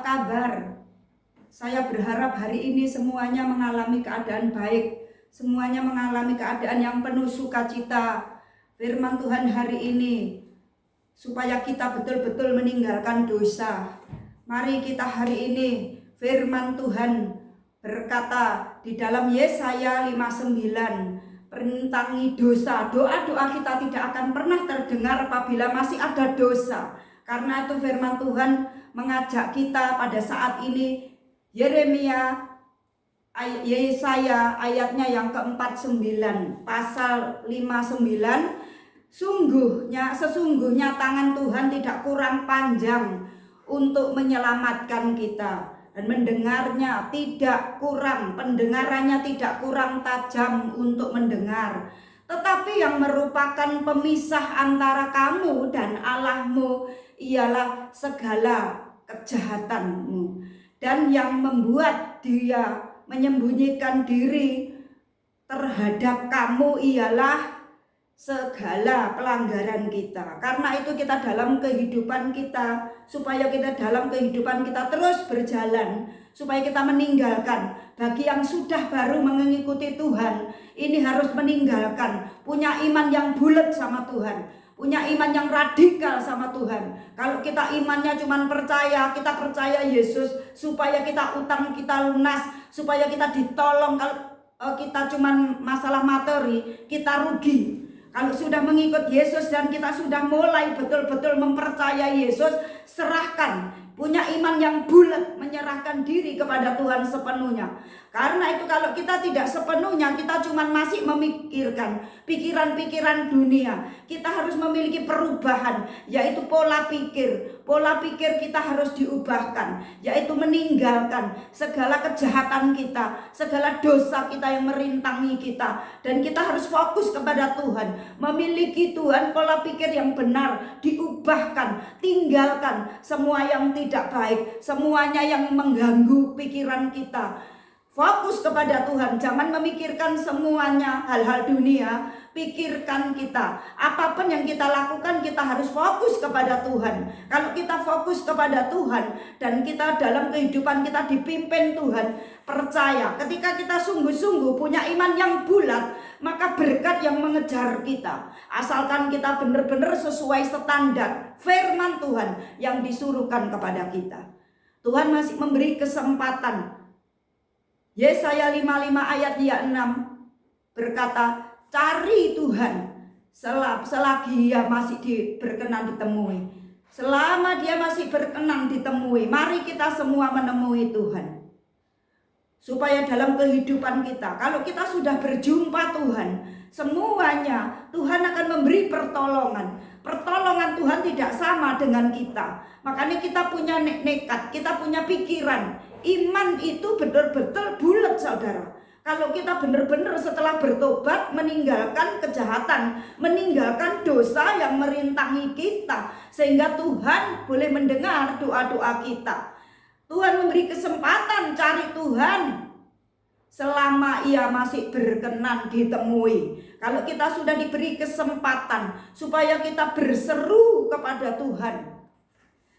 kabar? Saya berharap hari ini semuanya mengalami keadaan baik, semuanya mengalami keadaan yang penuh sukacita. Firman Tuhan hari ini, supaya kita betul-betul meninggalkan dosa. Mari kita hari ini, firman Tuhan berkata di dalam Yesaya 59, perintangi dosa. Doa-doa kita tidak akan pernah terdengar apabila masih ada dosa. Karena itu firman Tuhan mengajak kita pada saat ini, Yesaya ayatnya yang ke-49, pasal 59, sesungguhnya tangan Tuhan tidak kurang panjang untuk menyelamatkan kita, dan pendengarannya tidak kurang tajam untuk mendengar. Tetapi yang merupakan pemisah antara kamu dan Allahmu ialah segala kejahatanmu, dan yang membuat dia menyembunyikan diri terhadap kamu ialah segala pelanggaran kita. Karena itu kita dalam kehidupan kita, supaya kita dalam kehidupan kita terus berjalan, supaya kita meninggalkan. Bagi yang sudah baru mengikuti Tuhan, ini harus meninggalkan, punya iman yang bulat sama Tuhan, punya iman yang radikal sama Tuhan. Kalau kita imannya cuma kita percaya Yesus supaya kita utang kita lunas, supaya kita ditolong. Kalau kita cuma masalah materi, kita rugi. Kalau sudah mengikut Yesus dan kita sudah mulai betul-betul mempercayai Yesus, serahkan, punya iman yang bulat, menyerahkan diri kepada Tuhan sepenuhnya. Karena itu kalau kita tidak sepenuhnya, kita cuma masih memikirkan pikiran-pikiran dunia. Kita harus memiliki perubahan, yaitu pola pikir. Pola pikir kita harus diubahkan, yaitu meninggalkan segala kejahatan kita, segala dosa kita yang merintangi kita. Dan kita harus fokus kepada Tuhan, memiliki Tuhan, pola pikir yang benar, diubahkan, tinggalkan semua yang tidak baik, semuanya yang mengganggu pikiran kita. Fokus kepada Tuhan, jangan memikirkan semuanya hal-hal dunia. Pikirkan kita, apapun yang kita lakukan, kita harus fokus kepada Tuhan. Kalau kita fokus kepada Tuhan dan kita dalam kehidupan kita dipimpin Tuhan, percaya ketika kita sungguh-sungguh punya iman yang bulat, maka berkat yang mengejar kita, asalkan kita benar-benar sesuai standar firman Tuhan yang disuruhkan kepada kita. Tuhan masih memberi kesempatan. Yesaya 55 ayat 6 berkata, cari Tuhan selagi ia masih berkenan ditemui. Selama dia masih berkenan ditemui, mari kita semua menemui Tuhan. Supaya dalam kehidupan kita, kalau kita sudah berjumpa Tuhan, semuanya Tuhan akan memberi pertolongan. Pertolongan Tuhan tidak sama dengan kita. Makanya kita punya nekat, kita punya pikiran. Iman itu betul-betul bulat, saudara. Kalau kita benar-benar setelah bertobat, meninggalkan kejahatan, meninggalkan dosa yang merintangi kita, sehingga Tuhan boleh mendengar doa-doa kita. Tuhan memberi kesempatan cari Tuhan selama ia masih berkenan ditemui. Kalau kita sudah diberi kesempatan supaya kita berseru kepada Tuhan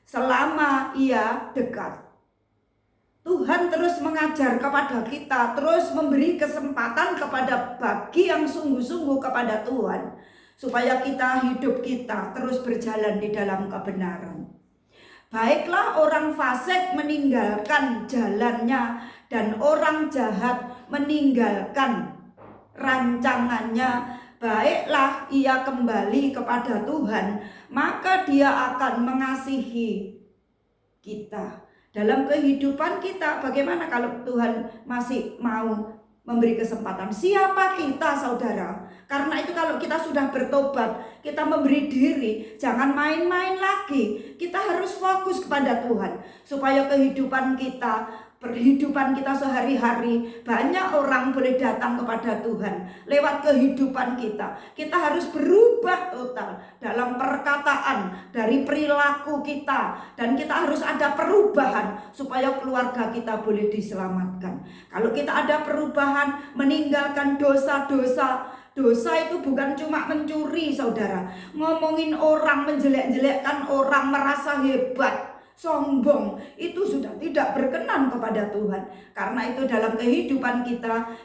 selama ia dekat, Tuhan terus mengajar kepada kita, terus memberi kesempatan kepada bagi yang sungguh-sungguh kepada Tuhan, supaya hidup kita terus berjalan di dalam kebenaran. Baiklah orang fasik meninggalkan jalannya, dan orang jahat meninggalkan rancangannya. Baiklah ia kembali kepada Tuhan, maka dia akan mengasihi kita. Dalam kehidupan kita, bagaimana kalau Tuhan masih mau memberi kesempatan? Siapa kita, saudara? Karena itu kalau kita sudah bertobat, kita memberi diri, jangan main-main lagi. Kita harus fokus kepada Tuhan, supaya kehidupan kita, perhidupan kita sehari-hari, banyak orang boleh datang kepada Tuhan lewat kehidupan kita. Kita harus berubah total dalam perkataan, dari perilaku kita, dan kita harus ada perubahan supaya keluarga kita boleh diselamatkan. Kalau kita ada perubahan, meninggalkan dosa-dosa. Dosa itu bukan cuma mencuri, saudara. Ngomongin orang, menjelek-jelekkan orang, merasa hebat, sombong, itu sudah tidak tidak berkenan kepada Tuhan. Karena itu dalam kehidupan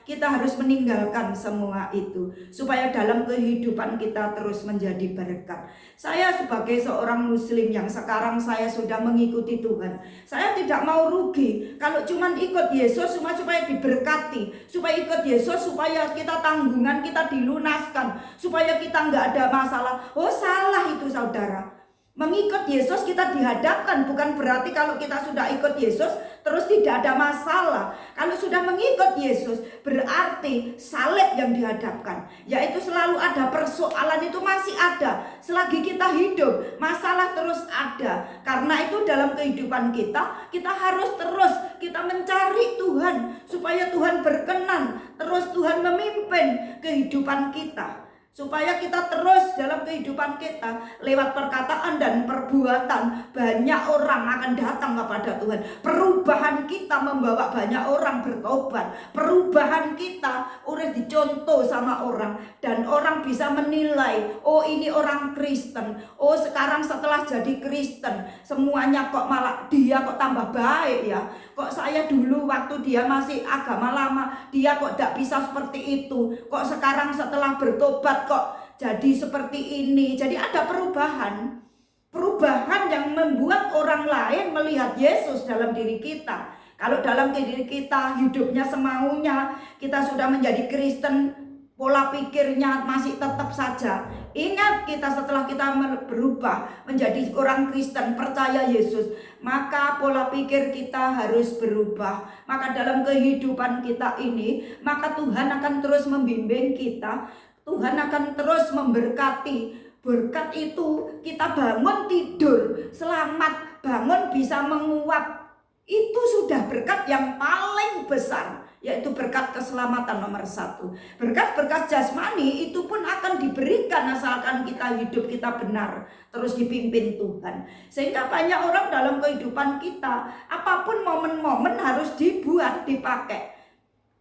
kita harus meninggalkan semua itu, supaya dalam kehidupan kita terus menjadi berkat. Saya sebagai seorang muslim yang sekarang saya sudah mengikuti Tuhan, saya tidak mau rugi kalau cuman ikut Yesus cuma supaya diberkati, supaya ikut Yesus supaya kita tanggungan kita dilunaskan, supaya kita nggak ada masalah. Oh, salah itu saudara. Mengikut Yesus kita dihadapkan, bukan berarti kalau kita sudah ikut Yesus terus tidak ada masalah. Kalau sudah mengikut Yesus berarti salib yang dihadapkan, yaitu selalu ada persoalan, itu masih ada. Selagi kita hidup, masalah terus ada. Karena itu dalam kehidupan kita harus terus kita mencari Tuhan, supaya Tuhan berkenan, terus Tuhan memimpin kehidupan kita. Supaya kita terus dalam kehidupan kita lewat perkataan dan perbuatan, banyak orang akan datang kepada Tuhan. Perubahan kita membawa banyak orang bertobat. Perubahan kita udah dicontoh sama orang, dan orang bisa menilai, oh ini orang Kristen, oh sekarang setelah jadi Kristen semuanya kok malah dia kok tambah baik ya. Kok saya dulu waktu dia masih agama lama dia kok tidak bisa seperti itu, kok sekarang setelah bertobat kok jadi seperti ini. Jadi ada perubahan yang membuat orang lain melihat Yesus dalam diri kita. Kalau dalam diri kita hidupnya semaunya, kita sudah menjadi Kristen, pola pikirnya masih tetap saja. Ingat, kita setelah kita berubah menjadi orang Kristen, percaya Yesus, maka pola pikir kita harus berubah. Maka dalam kehidupan kita ini, maka Tuhan akan terus membimbing kita. Tuhan akan terus memberkati. Berkat itu kita bangun tidur selamat, bangun bisa menguap. Itu sudah berkat yang paling besar, yaitu berkat keselamatan nomor 1. Berkat-berkat jasmani itu pun akan diberikan asalkan kita hidup kita benar, terus dipimpin Tuhan. Sehingga banyak orang dalam kehidupan kita, apapun momen-momen harus dibuat, dipakai.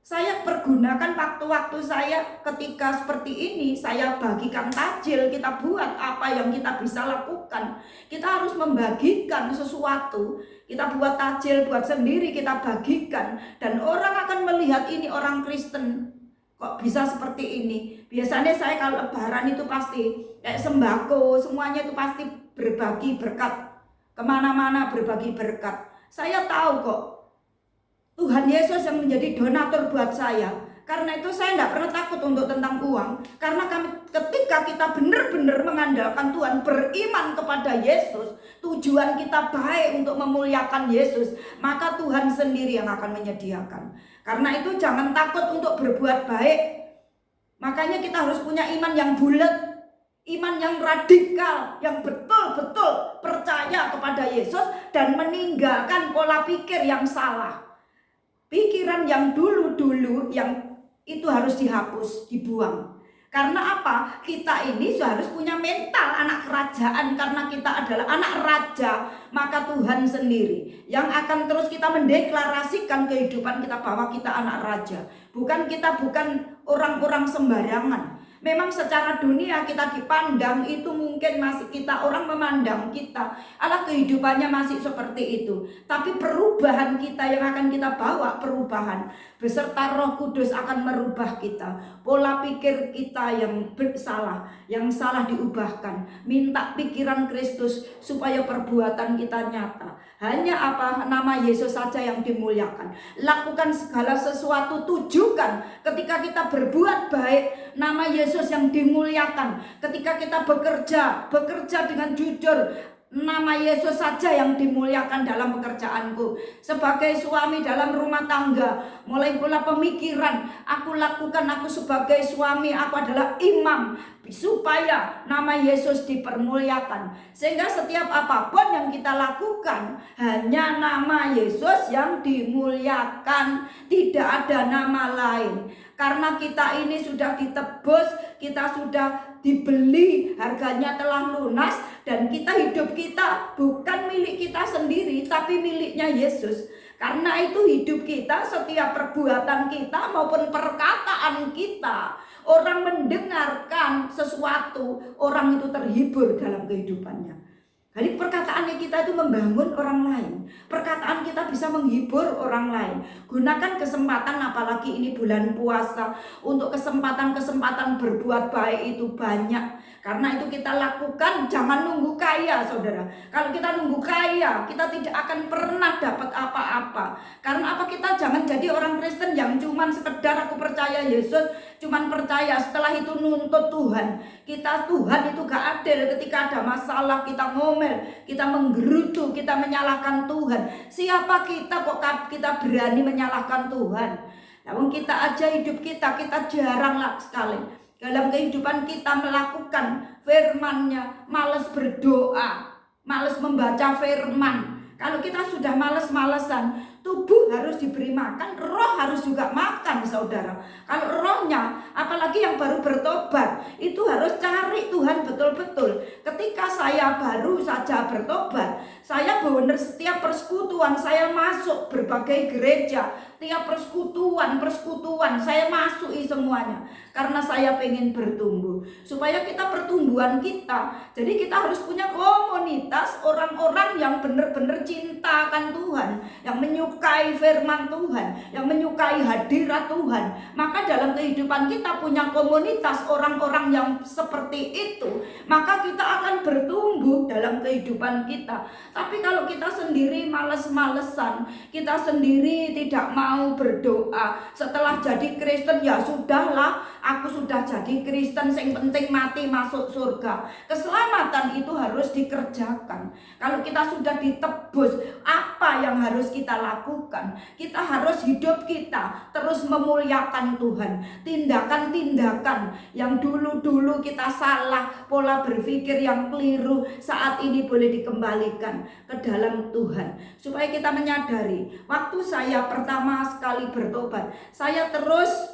Saya pergunakan waktu-waktu saya ketika seperti ini, saya bagikan takjil, kita buat apa yang kita bisa lakukan. Kita harus membagikan sesuatu, kita buat takjil, buat sendiri, kita bagikan. Dan orang akan melihat ini orang Kristen, kok bisa seperti ini. Biasanya saya kalau lebaran itu pasti kayak sembako, semuanya itu pasti berbagi berkat. Kemana-mana berbagi berkat. Saya tahu kok Tuhan Yesus yang menjadi donatur buat saya. Karena itu saya tidak pernah takut untuk tentang uang. Karena ketika kita benar-benar mengandalkan Tuhan, beriman kepada Yesus, tujuan kita baik untuk memuliakan Yesus, maka Tuhan sendiri yang akan menyediakan. Karena itu jangan takut untuk berbuat baik. Makanya kita harus punya iman yang bulat, iman yang radikal, yang betul-betul percaya kepada Yesus dan meninggalkan pola pikir yang salah. Pikiran yang dulu-dulu yang itu harus dihapus, dibuang. Karena apa? Kita ini harus punya mental anak kerajaan. Karena kita adalah anak raja, maka Tuhan sendiri yang akan terus kita mendeklarasikan kehidupan kita bahwa kita anak raja. Bukan orang-orang sembarangan. Memang secara dunia kita dipandang itu mungkin masih kita, orang memandang kita ala kehidupannya masih seperti itu. Tapi perubahan kita yang akan kita bawa, perubahan beserta Roh Kudus akan merubah kita. Pola pikir kita yang salah diubahkan. Minta pikiran Kristus supaya perbuatan kita nyata. Hanya apa? Nama Yesus saja yang dimuliakan. Lakukan segala sesuatu, tujukan ketika kita berbuat baik, nama Yesus yang dimuliakan. Ketika kita bekerja dengan jujur, nama Yesus saja yang dimuliakan dalam pekerjaanku. Sebagai suami dalam rumah tangga, mulai pula pemikiran aku lakukan, aku sebagai suami, aku adalah imam, supaya nama Yesus dipermuliakan. Sehingga setiap apapun yang kita lakukan, hanya nama Yesus yang dimuliakan, tidak ada nama lain. Karena kita ini sudah ditebus, kita sudah dibeli, harganya telah lunas, dan hidup kita bukan milik kita sendiri, tapi miliknya Yesus. Karena itu hidup kita, setiap perbuatan kita maupun perkataan kita, orang mendengarkan sesuatu, orang itu terhibur dalam kehidupannya. Jadi perkataannya kita itu membangun orang lain. Perkataan kita bisa menghibur orang lain. Gunakan kesempatan, apalagi ini bulan puasa, untuk kesempatan-kesempatan berbuat baik itu banyak. Karena itu kita lakukan, jangan nunggu kaya, saudara. Kalau kita nunggu kaya, kita tidak akan pernah dapat apa-apa. Karena apa? Kita jangan jadi orang Kristen yang cuman sekedar aku percaya Yesus, cuman percaya, setelah itu nuntut Tuhan. Tuhan itu gak adil. Ketika ada masalah kita ngomel, kita menggerutu, kita menyalahkan Tuhan. Siapa kita kok kita berani menyalahkan Tuhan? Namun kita aja hidup kita jarang sekali dalam kehidupan kita melakukan firman-Nya, males berdoa, males membaca firman. Kalau kita sudah males-malesan, tubuh harus diberi makan, roh harus juga makan, saudara. Kalau rohnya, apalagi yang baru bertobat, itu harus cari Tuhan betul-betul. Ketika saya baru saja bertobat, saya benar setiap persekutuan saya masuk berbagai gereja, tiap persekutuan saya masuki semuanya. Karena saya pengen bertumbuh, supaya kita pertumbuhan kita. Jadi kita harus punya komunitas orang-orang yang benar-benar cinta akan Tuhan, yang menyukai firman Tuhan, yang menyukai hadirat Tuhan. Maka dalam kehidupan kita punya komunitas orang-orang yang seperti itu, maka kita akan bertumbuh dalam kehidupan kita. Tapi kalau kita sendiri males-malesan, kita sendiri tidak mau berdoa, setelah jadi Kristen ya sudahlah, aku sudah jadi Kristen, yang penting mati masuk surga. Keselamatan itu harus dikerjakan. Kalau kita sudah ditebus, apa yang harus kita lakukan? Kita harus hidup kita terus memuliakan Tuhan. Tindakan-tindakan yang dulu-dulu kita salah, pola berpikir yang keliru, saat ini boleh dikembalikan ke dalam Tuhan. Supaya kita menyadari, waktu saya pertama sekali bertobat, saya terus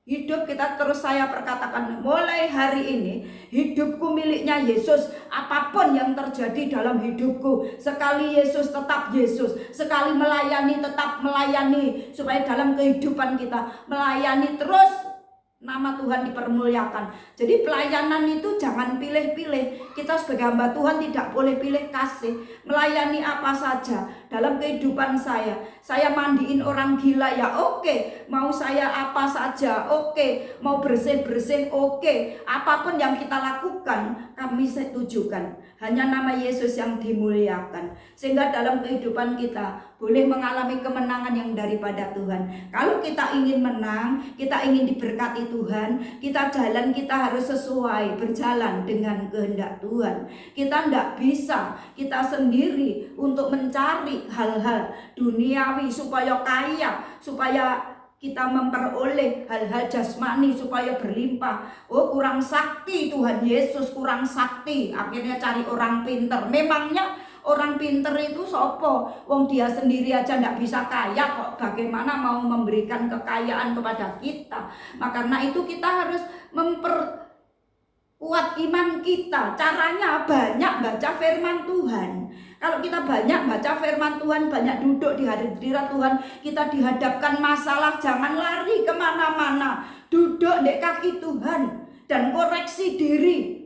hidup saya perkatakan, mulai hari ini hidupku miliknya Yesus. Apapun yang terjadi dalam hidupku, sekali Yesus tetap Yesus, sekali melayani tetap melayani. Supaya dalam kehidupan kita melayani terus, nama Tuhan dipermuliakan. Jadi pelayanan itu jangan pilih-pilih. Kita sebagai hamba Tuhan tidak boleh pilih kasih. Melayani apa saja dalam kehidupan saya. Saya mandiin orang gila ya oke. Mau saya apa saja oke. Mau bersih-bersih oke. Apapun yang kita lakukan kami setujukan. Hanya nama Yesus yang dimuliakan. Sehingga dalam kehidupan kita boleh mengalami kemenangan yang daripada Tuhan. Kalau kita ingin menang, kita ingin diberkati Tuhan, kita harus sesuai, berjalan dengan kehendak Tuhan. Kita tidak bisa kita sendiri untuk mencari hal-hal duniawi supaya kaya, supaya kita memperoleh hal-hal jasmani supaya berlimpah. Oh, kurang sakti Tuhan Yesus, kurang sakti. Akhirnya cari orang pinter. Memangnya orang pinter itu sopo? Wong dia sendiri aja ndak bisa kaya kok, bagaimana mau memberikan kekayaan kepada kita? Maka karena itu kita harus memperkuat iman kita. Caranya banyak baca firman Tuhan. Kalau kita banyak baca firman Tuhan, banyak duduk di hadirat Tuhan, kita dihadapkan masalah, jangan lari kemana-mana. Duduk di kaki Tuhan dan koreksi diri.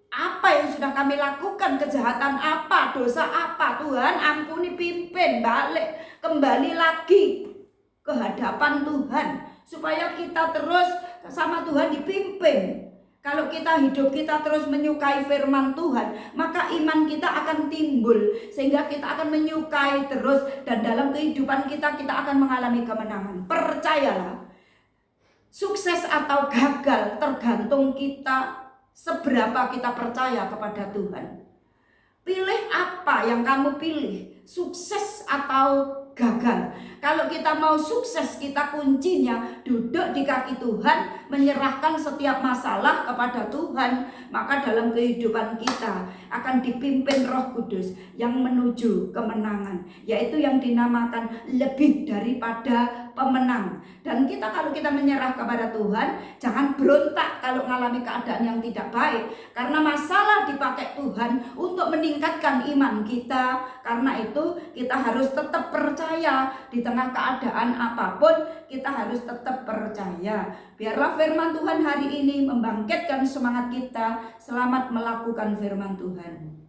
Apa yang sudah kami lakukan, kejahatan apa, dosa apa, Tuhan ampuni, pimpin, balik, kembali lagi ke hadapan Tuhan. Supaya kita terus sama Tuhan dipimpin. Kalau hidup kita terus menyukai firman Tuhan, maka iman kita akan timbul. Sehingga kita akan menyukai terus, dan dalam kehidupan kita akan mengalami kemenangan. Percayalah, sukses atau gagal tergantung kita seberapa kita percaya kepada Tuhan. Pilih apa yang kamu pilih, sukses atau gagal. Kalau kita mau sukses, kita kuncinya duduk di kaki Tuhan, menyerahkan setiap masalah kepada Tuhan. Maka dalam kehidupan kita akan dipimpin Roh Kudus yang menuju kemenangan, yaitu yang dinamakan lebih daripada pemenang. Dan kalau kita menyerah kepada Tuhan, jangan berontak kalau mengalami keadaan yang tidak baik, karena masalah dipakai Tuhan untuk meningkatkan iman kita. Karena itu kita harus tetap percaya di tengah keadaan apapun, kita harus tetap percaya. Biarlah firman Tuhan hari ini membangkitkan semangat kita. Selamat melakukan firman Tuhan.